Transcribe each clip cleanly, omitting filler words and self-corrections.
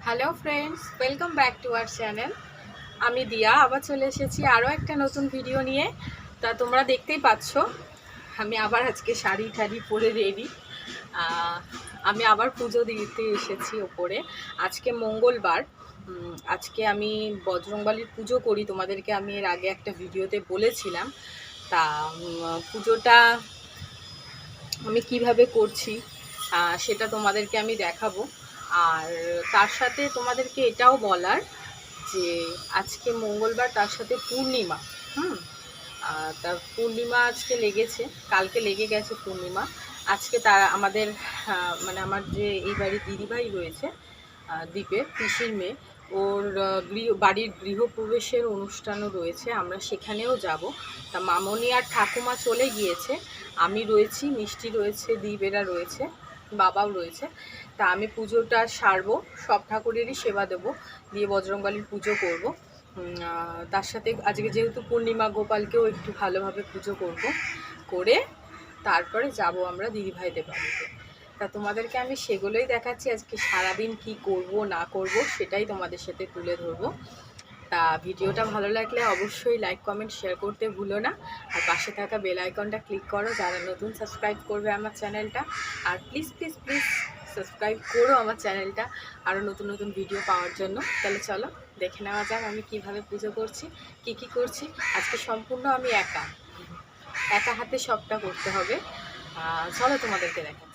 Hello friends, welcome back to our channel. আমি দিয়া আবার চলে এসেছি আরও একটা নতুন ভিডিও নিয়ে। তা তোমরা দেখতেই পাচ্ছ আমি আবার আজকে শাড়ি ঠাড়ি পরে রেডি। আমি আবার পুজো দিতে এসেছি ওপরে। আজকে মঙ্গলবার। আজকে আমি বজরংবলীর পুজো করি, তোমাদেরকে আমি এর আগে একটা ভিডিওতে বলেছিলাম। তা পুজোটা আমি কিভাবে করছি সেটা তোমাদেরকে আমি দেখাবো। আর তার সাথে তোমাদেরকে এটাও বলার যে আজকে মঙ্গলবার, তার সাথে পূর্ণিমা। তা পূর্ণিমা আজকে লেগেছে, কালকে লেগে গেছে পূর্ণিমা। আজকে তারা আমাদের মানে আমার যে এই বাড়ির দিদিভাই রয়েছে, দ্বীপের পিসির মেয়ে, ওর বাড়ির গৃহপ্রবেশের অনুষ্ঠানও রয়েছে, আমরা সেখানেও যাব। তা মামনি আর ঠাকুমা চলে গিয়েছে, আমি রয়েছি, মিষ্টি রয়েছে, দ্বীপেরা রয়েছে, বাবাও রয়েছে। তা আমি পুজোটা সারবো, সব ঠাকুরেরই সেবা দেবো, দিয়ে বজরংবলীর পুজো করব। তার সাথে আজকে যেহেতু পূর্ণিমা, গোপালকেও একটু ভালোভাবে পুজো করব, করে তারপরে যাব আমরা দিদিভাইদের বাড়িতে। তা তোমাদেরকে আমি সেগুলোই দেখাচ্ছি, আজকে সারাদিন কি করব না করব সেটাই তোমাদের সাথে তুলে ধরবো। তা ভিডিওটা ভালো লাগলে অবশ্যই লাইক, কমেন্ট, শেয়ার করতে ভুলো না। আর পাশে থাকা বেল আইকনটা ক্লিক করো যারা নতুন সাবস্ক্রাইব করবে আমার চ্যানেলটা। আর প্লিজ প্লিজ প্লিজ সাবস্ক্রাইব করো আমার চ্যানেলটা আরও নতুন নতুন ভিডিও পাওয়ার জন্য। তাহলে চলো দেখে নেওয়া যাক আমি কিভাবে পুজো করছি, কি করছি। আজকে সম্পূর্ণ আমি একা হাতে সবটা করতে হবে। চলো তোমাদেরকে দেখা।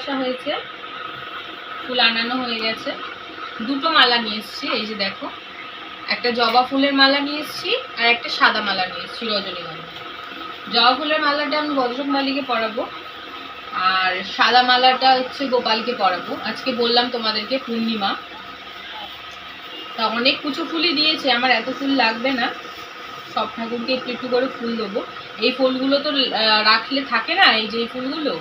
আসা হয়েছে, ফুল আনানো হয়ে গেছে, দুটো মালা নিয়ে এসেছি। এই যে দেখো, একটা জবা ফুলের মালা নিয়ে এসেছি আর একটা সাদা মালা নিয়ে এসেছি রজনীগন্ধা। জবা ফুলের মালাটা আমি বজরংবলীকে পরাবো, আর সাদা মালাটা হচ্ছে গোপালকে পরাবো। আজকে বললাম তোমাদেরকে পূর্ণিমা, তা অনেক কুচো ফুলই দিয়েছে, আমার এত ফুল লাগবে না, সব ঠাকুরকে একটু একটু করে ফুল দেবো। এই ফুলগুলো তো রাখলে থাকে না, এই যে এই ফুলগুলো,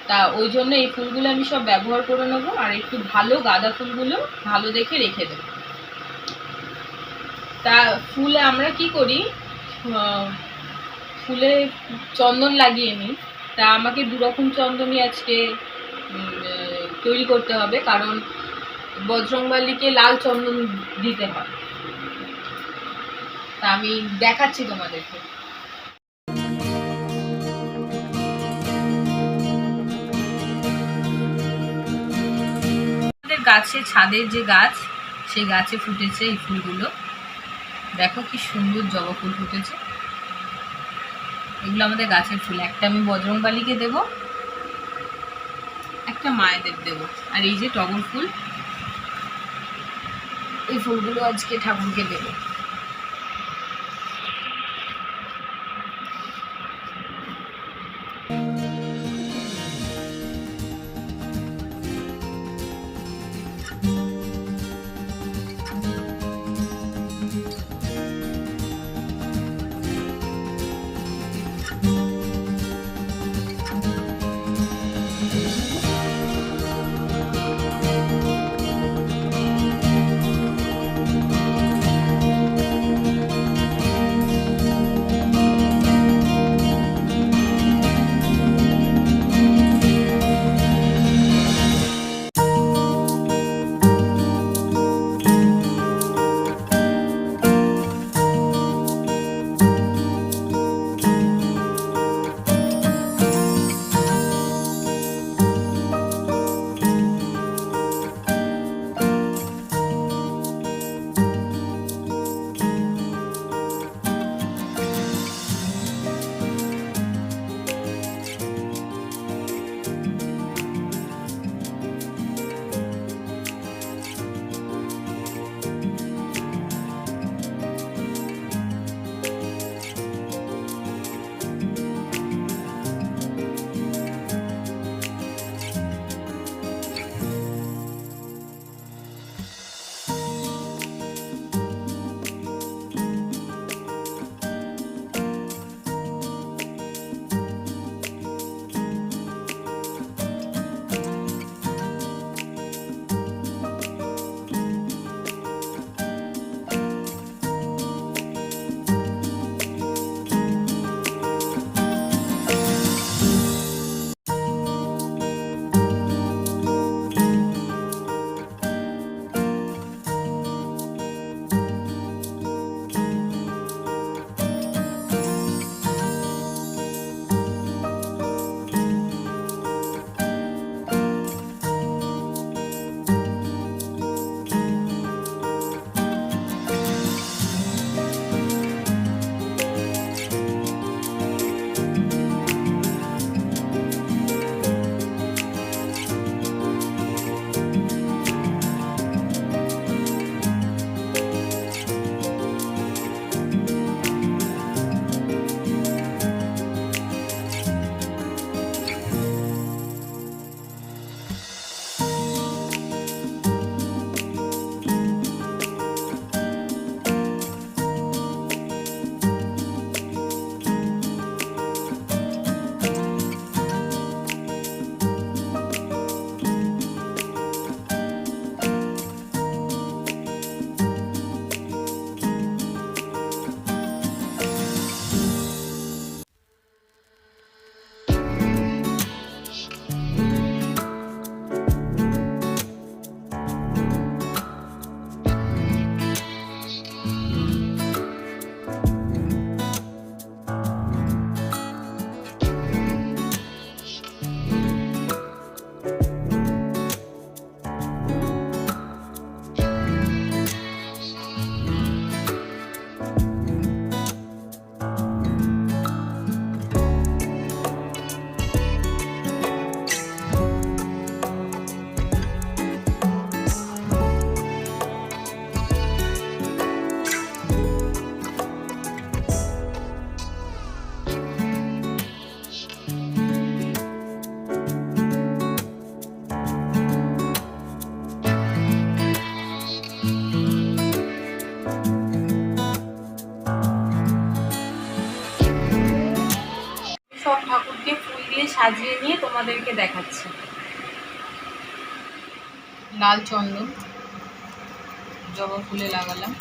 তা ওই জন্য এই ফুলগুলো আমি সব ব্যবহার করে নেবো। আর একটু ভালো গাঁদা ফুলগুলো ভালো দেখে রেখে দেবো। তা ফুলে আমরা কি করি, ফুলে চন্দন লাগিয়ে নিই। তা আমাকে দুরকম চন্দনই আজকে তৈরি করতে হবে, কারণ বজরংবলীকে লাল চন্দন দিতে হয়। তা আমি দেখাচ্ছি তোমাদেরকে। গাছে, ছাদের যে গাছ, সেই গাছে ফুটেছে এই ফুলগুলো। দেখো কি সুন্দর জবা ফুল ফুটেছে, এগুলো আমাদের গাছের ফুল। একটা আমি বজরংবলীকে দেব, একটা মায়েদের দেব। আর এই যে টগর ফুল, এই ফুলগুলো আজকে ঠাকুরকে দেব। দিয়ে সাজিয়ে নিয়ে তোমাদেরকে দেখাচ্ছি। লাল চন্দন জবা ফুলে লাগালাম।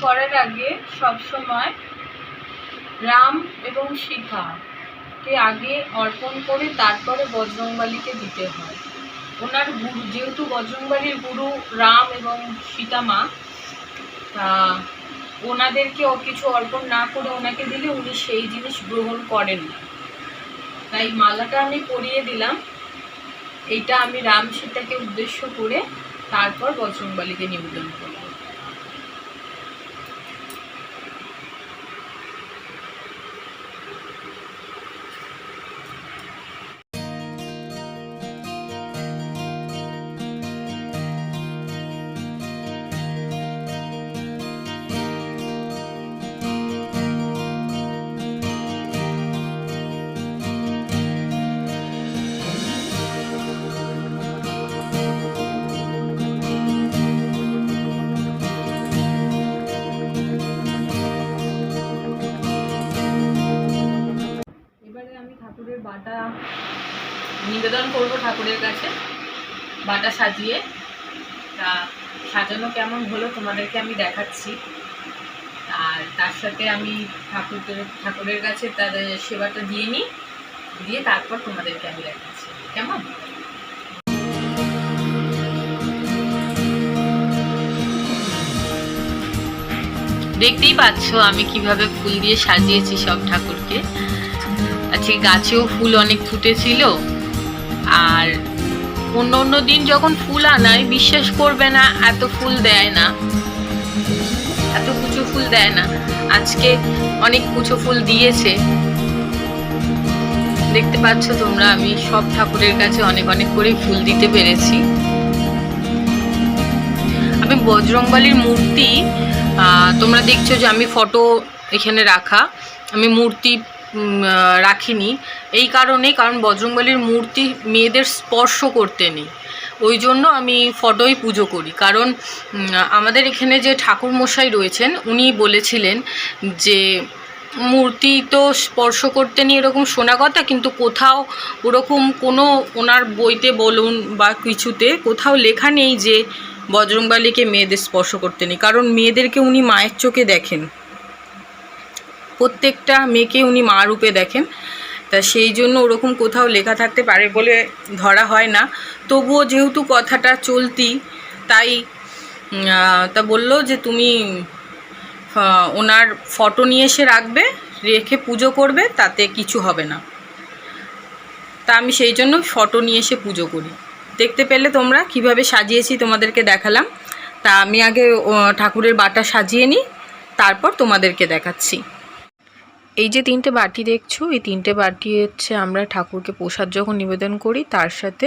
করার আগে সবসময় রাম এবং সীতাকে আগে অর্পণ করে তারপরে বজরংবলীকে দিতে হয়। ওনার গুরু, যেহেতু বজরংবলীর গুরু রাম এবং সীতা মা, তা ওনাদেরকে কিছু অর্পণ না করে ওনাকে দিলে উনি সেই জিনিস গ্রহণ করেন না। তাই মালাটা আমি পরিয়ে দিলাম। এইটা আমি রাম সীতাকে উদ্দেশ্য করে তারপর বজরংবলীকে নিবেদন করব। ঠাকুরের বাটা নিবেদন করব ঠাকুরের কাছে, বাটা সাজিয়ে। তা সাজানো কেমন হলো তোমাদেরকে আমি দেখাচ্ছি। আর তার সাথে আমি ঠাকুরের কাছে তাদের সেবাটা দিয়ে নিই, দিয়ে তারপর তোমাদেরকে আমি দেখাচ্ছি কেমন। দেখতেই পাচ্ছ আমি কিভাবে ফুল দিয়ে সাজিয়েছি সব ঠাকুরকে। আজকে গাছেও ফুল অনেক ফুটেছিল। আর অন্য দিন যখন ফুল আনায় বিশ্বাস করবে না, এত ফুল দেয় না, এত কুচো ফুল দেয় না। আজকে অনেক কুচো ফুল দিয়েছে। দেখতে পাচ্ছ তোমরা, আমি সব ঠাকুরের কাছে অনেক অনেক করে ফুল দিতে পেরেছি। আমি বজরংবলীর মূর্তি, তোমরা দেখছো যে আমি ফটো এখানে রাখা, আমি মূর্তি রাখিনি এই কারণে, কারণ বজরংবলীর মূর্তি মেয়েদের স্পর্শ করতে নেই, ওই জন্য আমি ফটোই পুজো করি। কারণ আমাদের এখানে যে ঠাকুর মশাই রয়েছেন উনি বলেছিলেন যে মূর্তি তো স্পর্শ করতে নেই এরকম শোনা কথা, কিন্তু কোথাও ওরকম কোনো ওনার বইতে বলুন বা কিছুতে কোথাও লেখা নেই যে বজরংবলীকে মেয়েদের স্পর্শ করতে নেই। কারণ মেয়েদেরকে উনি মায়ের চোখে দেখেন, প্রত্যেকটা মেয়েকে উনি মা রূপে দেখেন। তা সেই জন্য ওরকম কোথাও লেখা থাকতে পারে বলে ধরা হয় না। তবুও যেহেতু কথাটা চলতি, তাই তা বললো যে তুমি ওনার ফটো নিয়ে এসে রাখবে, রেখে পুজো করবে, তাতে কিছু হবে না। তা আমি সেই জন্য ফটো নিয়ে এসে পুজো করি। দেখতে পেলে তোমরা কিভাবে সাজিয়েছি, তোমাদেরকে দেখালাম। তা আমি আগে ঠাকুরের বাটা সাজিয়ে নিই, তারপর তোমাদেরকে দেখাচ্ছি। এই যে 3টে বাটি দেখছো, এই 3টে বাটি হচ্ছে আমরা ঠাকুরকে প্রসাদ যখন নিবেদন করি তার সাথে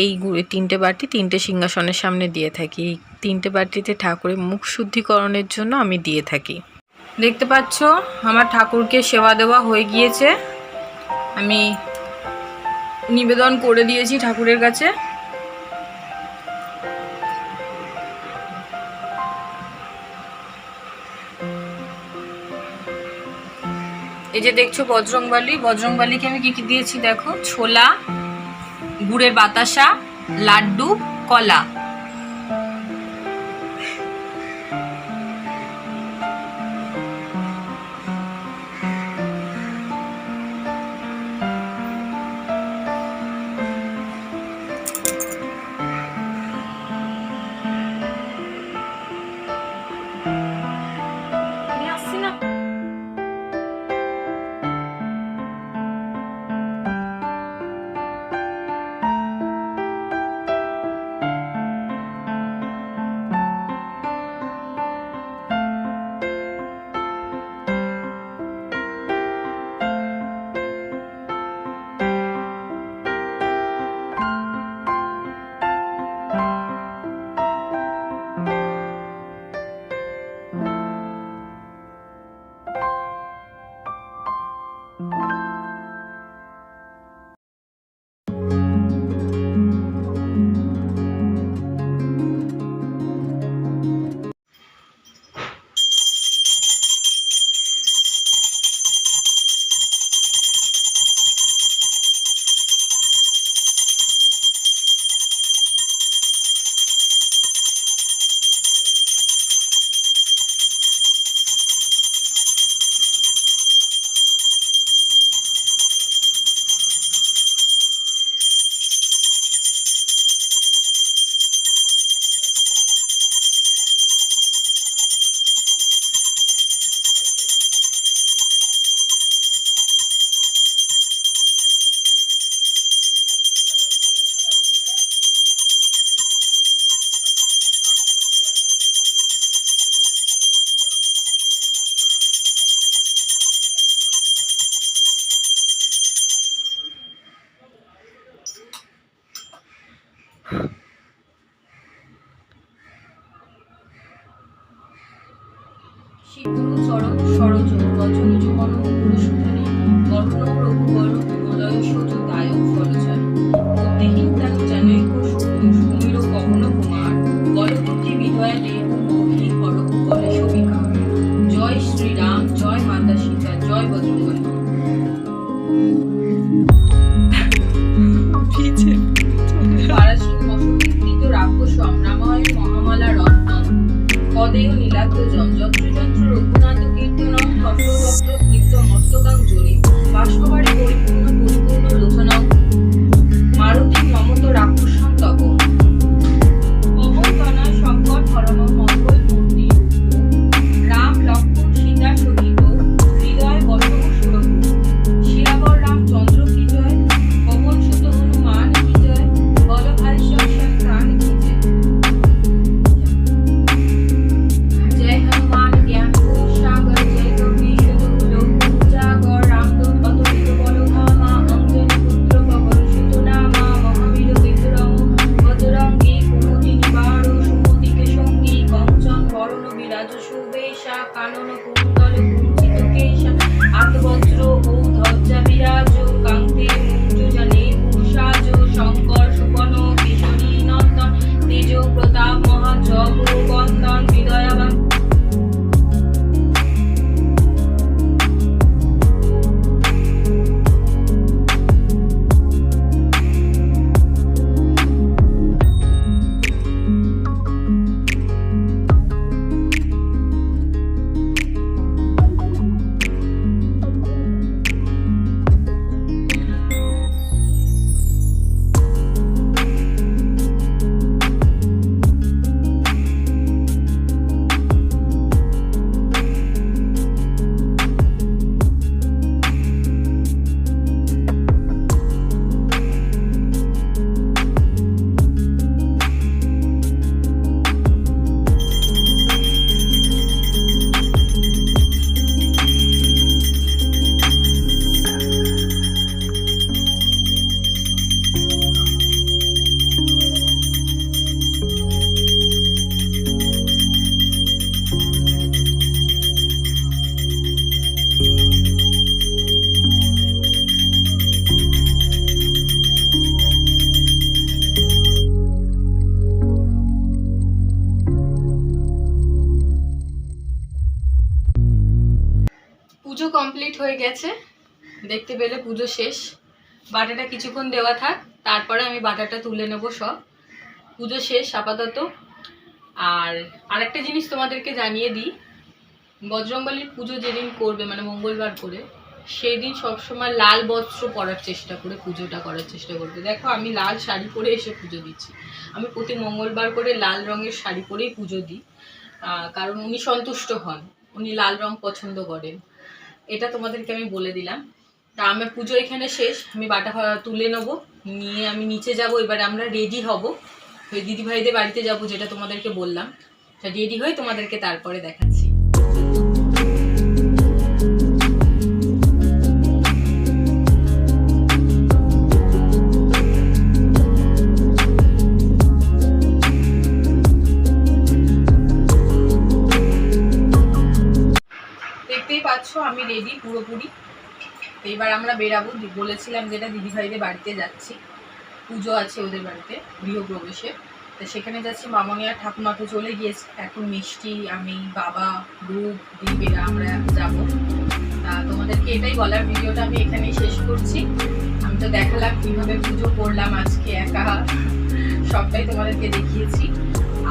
এই 3টে বাটি 3টে সিংহাসনের সামনে দিয়ে থাকি। এই 3টে বাটিতে ঠাকুরের মুখ শুদ্ধিকরণের জন্য আমি দিয়ে থাকি। দেখতে পাচ্ছ আমার ঠাকুরকে সেবা দেওয়া হয়ে গিয়েছে, আমি নিবেদন করে দিয়েছি ঠাকুরের কাছে। এই যে দেখছো বজরংবলীকে আমি কি দিয়েছি দেখো, ছোলা, গুড়ের বাতাসা, লাড্ডু, কলা। ঘন পুরুষধারী বর্ণ রঘুবর বিমলয় সচদায়ক ফলচারী বুদ্ধিহীন তার জানৈক সুমির পবন কুমার বলবুদ্ধি বিদয়া দেহ মোহি হরক বলে সবিকার জয় শ্রীরাম জয় মাতা সীতা জয় বজরঙ্গবলী। রামায়ণ মহামালা রত্নম পদেয় নীলাদ্রজম যত্র যত্র রঘুনাথ কীর্তনম তত্র তত্র কীর্ত মস্তকাং জরি বাষ্পবারে পরিপূর্ণ পরিপূর্ণ লোচনম মারুতি মমত রাক্ষসম তব পবনতনয় সংকট হরণম মঙ্গল মূর্তি রাম লক্ষ্মণ সীতা সহিত হৃদয় বসব সুরভ শিরাবর রামচন্দ্র কি জয় পবন সুত হনুমান কি জয় বল ভাই সংসার প্রাণ কি জয়। जय हनुमान ज्ञान सागर जय कपीश दुर्लभ पूजागर रामदूत अतुलित बलधामा अंजनी पुत्र पवन सुत नामा महावीर विक्रम बजरंगी कुमति निवार सुमति के संगी कंचन बरण विराज सुवेशा कानन कुंडल कुंचित केशा हाथ वज्र ओ ध्वजा विराज कांते मुंजजने भूषाज शंकर सुपन किशोरी नंदन तेज प्रताप महाजग वंदन विदयावान। পুজো কমপ্লিট হয়ে গেছে, দেখতে পেলে পুজো শেষ। বাটাটা কিছুক্ষণ দেওয়া থাক, তারপরে আমি বাটাটা তুলে নেব সব। পুজো শেষ আপাতত। আর আরেকটা জিনিস তোমাদেরকে জানিয়ে দিই, বজরংবলীর পুজো যেদিন করবে মানে মঙ্গলবার করে, সেই দিন সবসময় লাল বস্ত্র পরার চেষ্টা করে পুজোটা করার চেষ্টা করবে। দেখো আমি লাল শাড়ি পরে এসে পুজো দিচ্ছি। আমি প্রতি মঙ্গলবার করে লাল রঙের শাড়ি পরেই পুজো দিই, কারণ উনি সন্তুষ্ট হন, উনি লাল রং পছন্দ করেন। এটা তোমাদেরকে আমি বলে দিলাম। তা আমার পুজো এখানে শেষ, আমি বাটা তুলে নেবো, নিয়ে আমি নিচে যাব। এবারে আমরা রেডি হব, ওই দিদিভাইদের বাড়িতে যাব যেটা তোমাদেরকে বললাম। তা রেডি হয়ে তোমাদেরকে তারপরে দেখাচ্ছি। আমি রেডি পুরোপুরি। এবার আমরা বেরাবো, বলেছিলাম যেটা দিদিভাইদের বাড়িতে যাচ্ছি, পুজো আছে ওদের বাড়িতে গৃহপ্রবেশে। তো সেখানে যাচ্ছি। মামনি আর ঠাকুমা তো চলে গিয়েছে, এখন মিষ্টি, আমি, বাবা, রূপ, দিদিরা আমরা যাব। তা তোমাদেরকে এটাই বলার, ভিডিওটা আমি এখানেই শেষ করছি। আমি তো দেখালাম কীভাবে পুজো করলাম আজকে একা, সবটাই তোমাদেরকে দেখিয়েছি।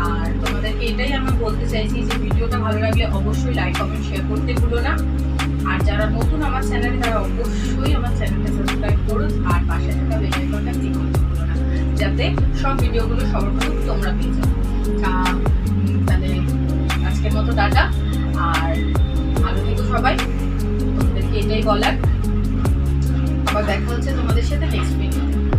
আর তোমাদেরকে এটাই আমি বলতে চাইছি যে ভিডিওটা ভালো লাগলে অবশ্যই লাইক কমেন্ট শেয়ার করতে ভুলো না। আর যারা নতুন আমার চ্যানেলে, তারা অবশ্যই আমার চ্যানেলটা সাবস্ক্রাইব করো, আর পাশে থাকা বেল আইকনটা ক্লিক করতে ভুলো না, যাতে সব ভিডিওগুলো সবার প্রথম তোমরা পেয়ে যাও। তাহলে আজকের মতো টাটা, আর ভালো থেকো সবাই, তোমাদেরকে এটাই বলার। আবার দেখা হচ্ছে তোমাদের সাথে নেক্সট ভিডিওতে।